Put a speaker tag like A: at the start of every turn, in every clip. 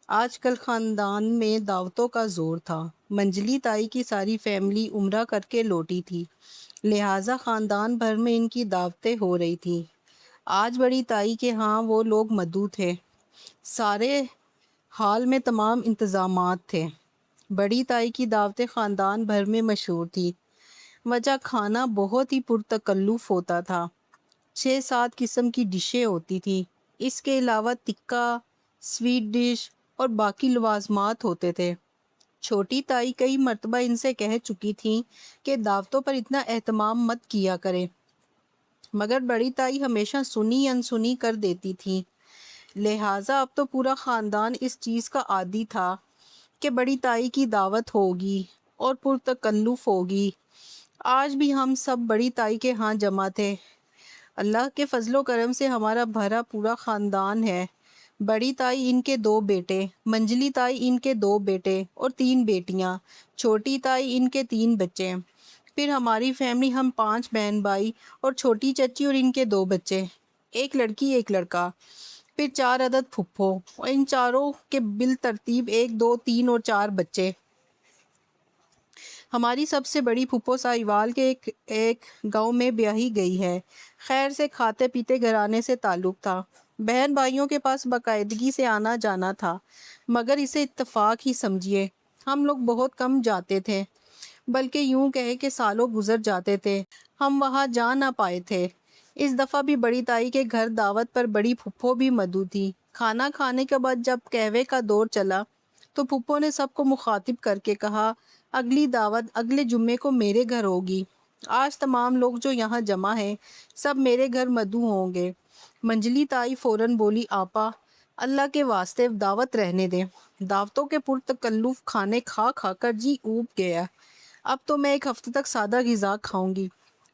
A: آج کل خاندان میں دعوتوں کا زور تھا۔ منجلی تائی کی ساری فیملی عمرہ کر کے لوٹی تھی، لہٰذا خاندان بھر میں ان کی دعوتیں ہو رہی تھیں۔ آج بڑی تائی کے ہاں وہ لوگ مدعو تھے۔ سارے حال میں تمام انتظامات تھے۔ بڑی تائی کی دعوتیں خاندان بھر میں مشہور تھی۔ وجہ کھانا بہت ہی پرتکلف ہوتا تھا۔ 6-7 قسم کی ڈشیں ہوتی تھیں۔ اس کے علاوہ تکہ، سویٹ ڈش اور باقی لوازمات ہوتے تھے۔ چھوٹی تائی کئی مرتبہ ان سے کہہ چکی تھیں کہ دعوتوں پر اتنا اہتمام مت کیا کرے، مگر بڑی تائی ہمیشہ سنی انسنی کر دیتی تھیں۔ لہٰذا اب تو پورا خاندان اس چیز کا عادی تھا کہ بڑی تائی کی دعوت ہوگی اور پرتکلف ہوگی۔ آج بھی ہم سب بڑی تائی کے ہاں جمع تھے۔ اللہ کے فضل و کرم سے ہمارا بھرا پورا خاندان ہے۔ بڑی تائی، ان کے 2 بیٹے، منجلی تائی ان کے 2 بیٹے اور 3 بیٹیاں، چھوٹی تائی ان کے 3 بچے، پھر ہماری فیملی ہم 5 بہن بھائی اور چھوٹی چچی اور ان کے 2 بچے، 1 لڑکی 1 لڑکا، پھر 4 عدد پھپھو اور ان چاروں کے بالترتیب 1 2 3 اور 4 بچے۔ ہماری سب سے بڑی پھپھو ساہیوال کے ایک گاؤں میں بیاہی گئی ہے۔ خیر سے کھاتے پیتے گھرانے سے تعلق تھا۔ بہن بھائیوں کے پاس باقاعدگی سے آنا جانا تھا، مگر اسے اتفاق ہی سمجھیے۔ ہم لوگ بہت کم جاتے تھے، بلکہ یوں کہے کہ سالوں گزر جاتے تھے ہم وہاں جا نہ پائے تھے۔ اس دفعہ بھی بڑی تائی کے گھر دعوت پر بڑی پھپھو بھی مدعو تھی۔ کھانا کھانے کے بعد جب قہوے کا دور چلا تو پھپھو نے سب کو مخاطب کر کے کہا، اگلی دعوت اگلے جمعے کو میرے گھر ہوگی۔ آج تمام لوگ جو یہاں جمع ہیں سب میرے گھر مدعو ہوں گے۔ منجلی تائی فوراً بولی، آپا اللہ کے واسطے دعوت رہنے دیں۔ دعوتوں کے پرتکلف کھانے کھا کھا کر جی اوب گیا، اب تو میں 1 ہفتے تک سادہ غذا کھاؤں گی۔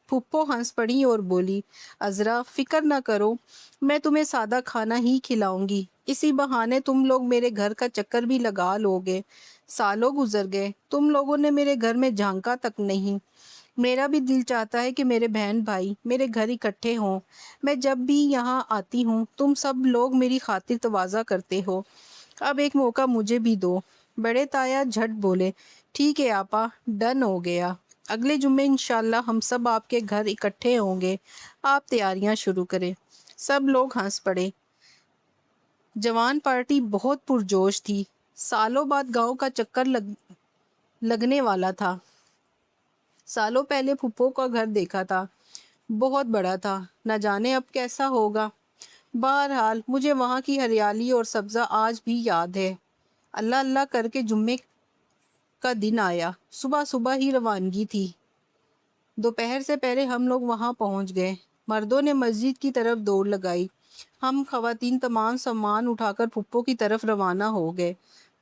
A: پھپھو ہنس پڑی اور بولی، عذرا فکر نہ کرو، میں تمہیں سادہ کھانا ہی کھلاؤں گی، اسی بہانے تم لوگ میرے گھر کا چکر بھی لگا لوگے۔ سالوں گزر گئے، تم لوگوں نے میرے گھر میں جھانکا تک نہیں۔ میرا بھی دل چاہتا ہے کہ میرے بہن بھائی میرے گھر اکٹھے ہوں۔ میں جب بھی یہاں آتی ہوں تم سب لوگ میری خاطر تواضع کرتے ہو، اب ایک موقع مجھے بھی دو۔ بڑے تایا جھٹ بولے، ٹھیک ہے آپا، ڈن ہو گیا، اگلے جمعے انشاءاللہ ہم سب آپ کے گھر اکٹھے ہوں گے، آپ تیاریاں شروع کریں۔ سب لوگ ہنس پڑے۔ جوان پارٹی بہت پرجوش تھی۔ سالوں بعد گاؤں کا چکر لگنے والا تھا۔ سالوں پہلے پھپھو کا گھر دیکھا تھا، بہت بڑا تھا، نہ جانے اب کیسا ہوگا۔ بہرحال مجھے وہاں کی ہریالی اور سبزہ آج بھی یاد ہے۔ اللہ اللہ کر کے جمعے کا دن آیا۔ صبح صبح ہی روانگی تھی۔ دوپہر سے پہلے ہم لوگ وہاں پہنچ گئے۔ مردوں نے مسجد کی طرف دوڑ لگائی، ہم خواتین تمام سامان اٹھا کر پھپھو کی طرف روانہ ہو گئے۔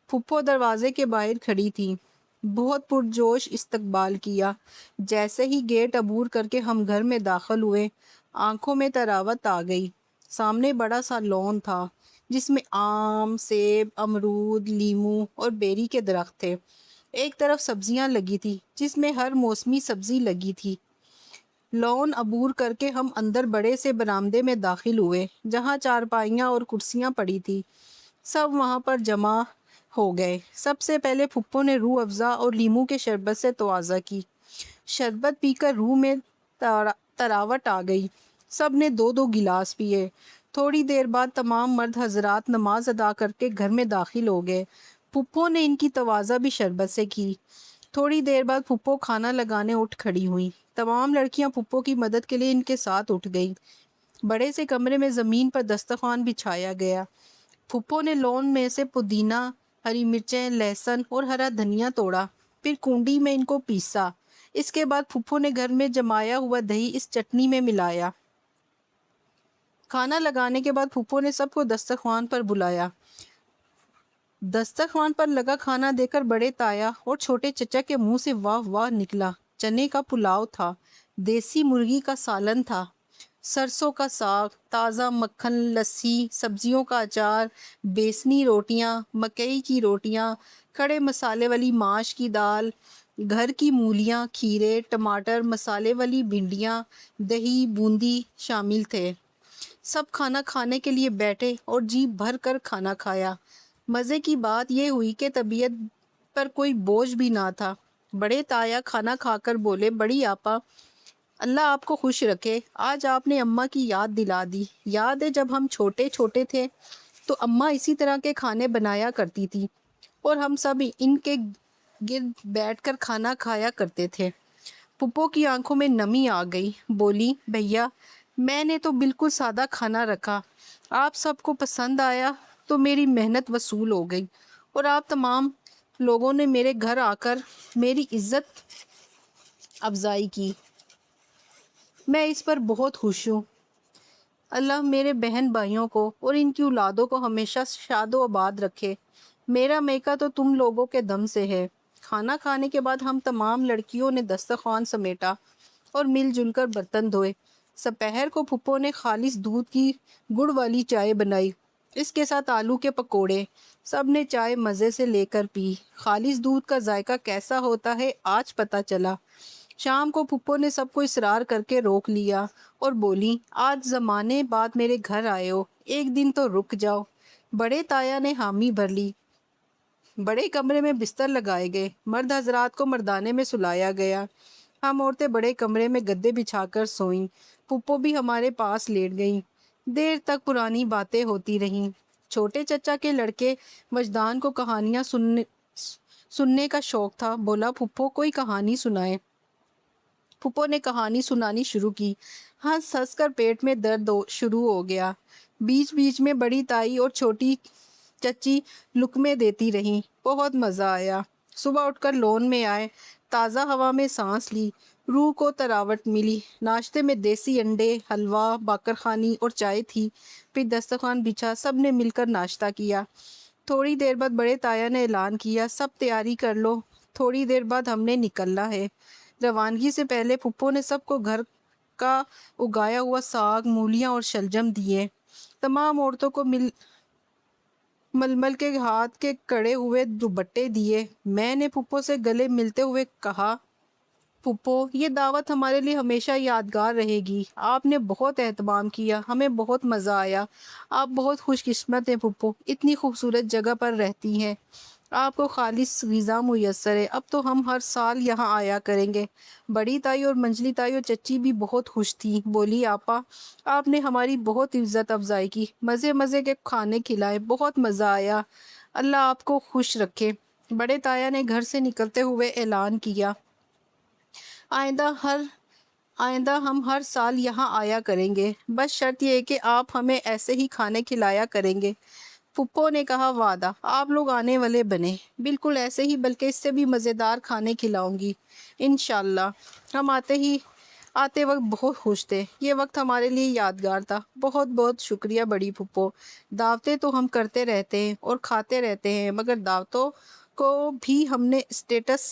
A: پھپھو دروازے کے باہر کھڑی تھی، بہت پرجوش استقبال کیا۔ جیسے ہی گیٹ عبور کر کے ہم گھر میں داخل ہوئے، آنکھوں میں طراوت آ گئی۔ سامنے بڑا سا لون تھا جس میں آم، سیب، امرود، لیموں اور بیری کے درخت تھے۔ ایک طرف سبزیاں لگی تھی جس میں ہر موسمی سبزی لگی تھی۔ لون عبور کر کے ہم اندر بڑے سے برآمدے میں داخل ہوئے جہاں چارپائیاں اور کرسیاں پڑی تھی۔ سب وہاں پر جمع ہو گئے۔ سب سے پہلے پھپھو نے روح افزا اور لیموں کے شربت سے تواضع کی۔ شربت پی کر روح میں طراوت آ گئی۔ سب نے 2 گلاس پیے۔ تھوڑی دیر بعد تمام مرد حضرات نماز ادا کر کے گھر میں داخل ہو گئے۔ پھپھو نے ان کی تواضع بھی شربت سے کی۔ تھوڑی دیر بعد پھپھو کھانا لگانے اٹھ کھڑی ہوئیں۔ تمام لڑکیاں پھپھو کی مدد کے لیے ان کے ساتھ اٹھ گئیں۔ بڑے سے کمرے میں زمین پر دسترخوان بچھایا گیا۔ پھپھو نے لون میں سے پودینہ، ہری مرچیں، لہسن اور ہرا دھنیا توڑا، پھر کنڈی میں ان کو پیسا۔ اس کے بعد پھپھو نے گھر میں جمایا ہوا دہی اس چٹنی میں ملایا۔ کھانا لگانے کے بعد پھپھو نے سب کو دسترخوان پر بلایا۔ دسترخوان پر لگا کھانا دیکھ کر بڑے تایا اور چھوٹے چچا کے منہ سے واہ واہ نکلا۔ چنے کا پلاؤ تھا، دیسی مرغی کا سالن تھا، سرسوں کا ساگ، تازہ مکھن، لسی، سبزیوں کا اچار، بیسنی روٹیاں، مکئی کی روٹیاں، کھڑے مسالے والی ماش کی دال، گھر کی مولیاں، کھیرے، ٹماٹر، مسالے والی بھنڈیاں، دہی، بوندی شامل تھے۔ سب کھانا کھانے کے لیے بیٹھے اور جی بھر کر کھانا کھایا۔ مزے کی بات یہ ہوئی کہ طبیعت پر کوئی بوجھ بھی نہ تھا۔ بڑے تایا کھانا کھا کر بولے، بڑی آپا اللہ آپ کو خوش رکھے، آج آپ نے اماں کی یاد دلا دی۔ یاد ہے جب ہم چھوٹے چھوٹے تھے تو اماں اسی طرح کے کھانے بنایا کرتی تھی اور ہم سب ان کے گرد بیٹھ کر کھانا کھایا کرتے تھے۔ پھپھو کی آنکھوں میں نمی آ گئی، بولی بھیا میں نے تو بالکل سادہ کھانا رکھا، آپ سب کو پسند آیا تو میری محنت وصول ہو گئی اور آپ تمام لوگوں نے میرے گھر آ کر میری عزت افزائی کی، میں اس پر بہت خوش ہوں۔ اللہ میرے بہن بھائیوں کو اور ان کی اولادوں کو ہمیشہ شاد و آباد رکھے۔ میرا میکا تو تم لوگوں کے دم سے ہے۔ کھانا کھانے کے بعد ہم تمام لڑکیوں نے دسترخوان سمیٹا اور مل جل کر برتن دھوئے۔ سپہر کو پھپھو نے خالص دودھ کی گڑ والی چائے بنائی، اس کے ساتھ آلو کے پکوڑے۔ سب نے چائے مزے سے لے کر پی۔ خالص دودھ کا ذائقہ کیسا ہوتا ہے آج پتہ چلا۔ شام کو پھپھو نے سب کو اصرار کر کے روک لیا اور بولی آج زمانے بعد میرے گھر آئے ہو، ایک دن تو رک جاؤ۔ بڑے تایا نے حامی بھر لی۔ بڑے کمرے میں بستر لگائے گئے، مرد حضرات کو مردانے میں سلایا گیا۔ ہم عورتیں بڑے کمرے میں گدے بچھا کر سوئیں، پھپھو بھی ہمارے پاس لیٹ گئیں۔ دیر تک پرانی باتیں ہوتی رہیں۔ چھوٹے چچا کے لڑکے وجدان کو کہانیاں سننے کا شوق تھا، بولا پھپھو کوئی کہانی سنائے۔ پھپھو نے کہانی سنانی شروع کی۔ ہنس ہنس کر پیٹ میں درد شروع ہو گیا۔ بیچ بیچ میں بڑی تائی اور چھوٹی چچی لقمے دیتی رہیں، بہت مزہ آیا۔ صبح اٹھ کر لون میں آئے، تازہ ہوا میں سانس لی، روح کو تراوٹ ملی۔ ناشتے میں دیسی انڈے، حلوہ، باقر خوانی اور چائے تھی۔ پھر دسترخوان بچھا، سب نے مل کر ناشتہ کیا۔ تھوڑی دیر بعد بڑے تایا نے اعلان کیا، سب تیاری کر لو، تھوڑی دیر بعد ہم نے نکلنا ہے۔ روانگی سے پہلے پھپھو نے سب کو گھر کا اگایا ہوا ساگ، مولیاں اور شلجم دیے۔ تمام عورتوں کو ململ کے ہاتھ کے کڑے ہوئے دوپٹے دیے۔ میں نے پھپھو سے گلے ملتے ہوئے کہا، پھپھو یہ دعوت ہمارے لیے ہمیشہ یادگار رہے گی، آپ نے بہت اہتمام کیا، ہمیں بہت مزہ آیا۔ آپ بہت خوش قسمت ہیں پھپھو، اتنی خوبصورت جگہ پر رہتی ہیں، آپ کو خالص غذا میسر ہے، اب تو ہم ہر سال یہاں آیا کریں گے۔ بڑی تائی اور منجلی تائی اور چچی بھی بہت خوش تھیں، بولی آپا آپ نے ہماری بہت عزت افزائی کی، مزے مزے کے کھانے کھلائے، بہت مزہ آیا، اللہ آپ کو خوش رکھے۔ بڑے تایا نے گھر سے نکلتے ہوئے اعلان کیا، آئندہ ہم ہر سال یہاں آیا کریں گے، بس شرط یہ ہے کہ آپ ہمیں ایسے ہی کھانے کھلایا کریں گے۔ پھپھو نے کہا وعدہ، آپ لوگ آنے والے بنے، بالکل ایسے ہی بلکہ اس سے بھی مزیدار کھانے کھلاؤں گی انشاءاللہ۔ ہم آتے وقت بہت خوش تھے، یہ وقت ہمارے لیے یادگار تھا، بہت بہت شکریہ بڑی پھپھو۔ دعوتیں تو ہم کرتے رہتے ہیں اور کھاتے رہتے ہیں، مگر دعوتوں کو بھی ہم نے اسٹیٹس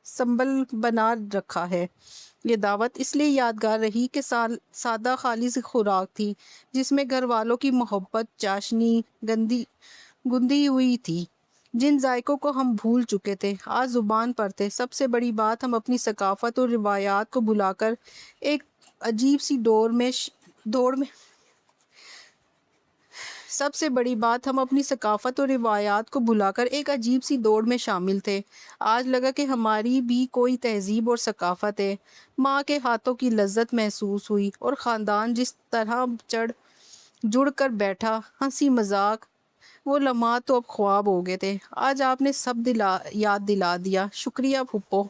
A: سمبل بنا رکھا ہے۔ یہ دعوت اس لیے یادگار رہی کہ سادہ خالص خوراک تھی، جس میں گھر والوں کی محبت چاشنی گندی ہوئی تھی، جن ذائقوں کو ہم بھول چکے تھے آج زبان پر تھے۔ سب سے بڑی بات ہم اپنی ثقافت اور روایات کو بھلا کر ایک عجیب سی دوڑ میں شامل تھے۔ آج لگا کہ ہماری بھی کوئی تہذیب اور ثقافت ہے۔ ماں کے ہاتھوں کی لذت محسوس ہوئی اور خاندان جس طرح جڑ کر بیٹھا، ہنسی مذاق، وہ لمحات تو اب خواب ہو گئے تھے۔ آج آپ نے سب یاد دلا دیا، شکریہ پھپھو۔